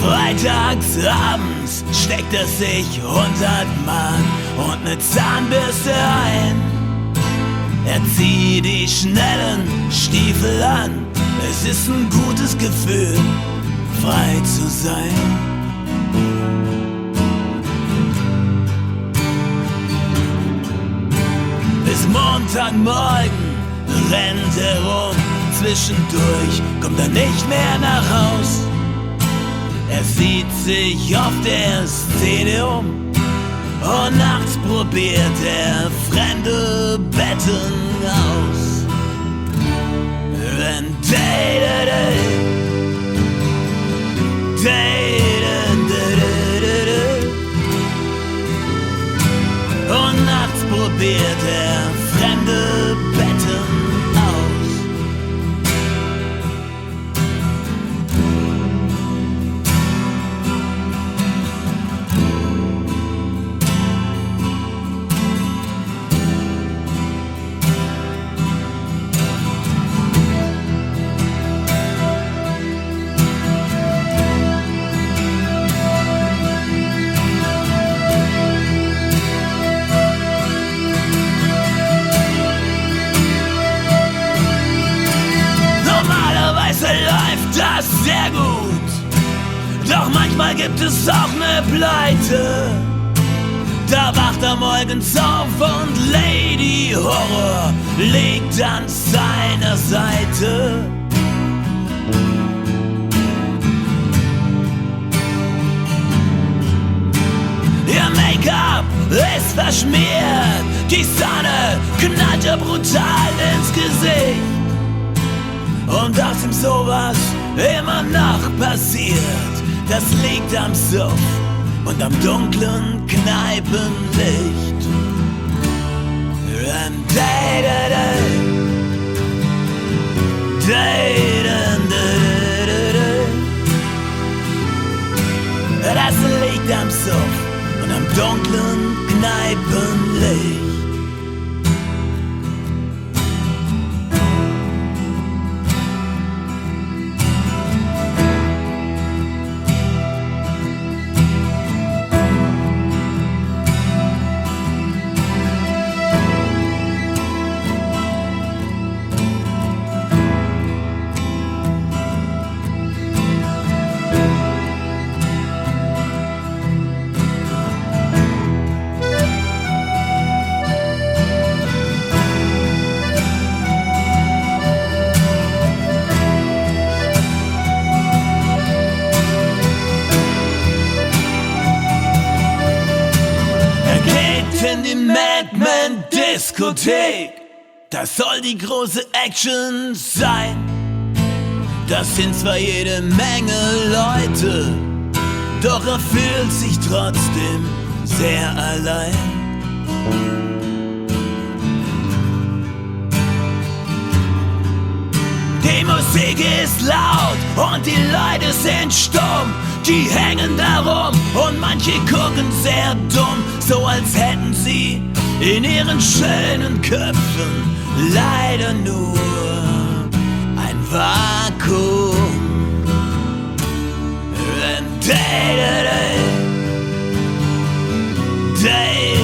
Freitagsabends steckt er sich 100 Mark und ne Zahnbürste ein. Er zieht die schnellen Stiefel an. Es ist ein gutes Gefühl, frei zu sein. Bis Montagmorgen rennt er rum. Zwischendurch kommt er nicht mehr nach Haus. Er sieht sich auf der Szene um und nachts probiert er fremde Betten aus. Wenn und nachts probiert er fremde Betten aus. Läuft das sehr gut, doch manchmal gibt es auch ne Pleite. Da wacht er morgens auf und Lady Horror liegt an seiner Seite. Ihr Make-up ist verschmiert, die Sonne knallt ihr brutal ins Gesicht. Und dass ihm sowas immer noch passiert, das liegt am Suff und am dunklen Kneipenlicht. Das liegt am Suff und am dunklen Kneipenlicht. In die Madman-Diskothek, das soll die große Action sein. Das sind zwar jede Menge Leute, doch er fühlt sich trotzdem sehr allein. Die Musik ist laut und die Leute sind stumm. Die hängen da rum und manche gucken sehr dumm, so als hätten sie in ihren schönen Köpfen leider nur ein Vakuum. Day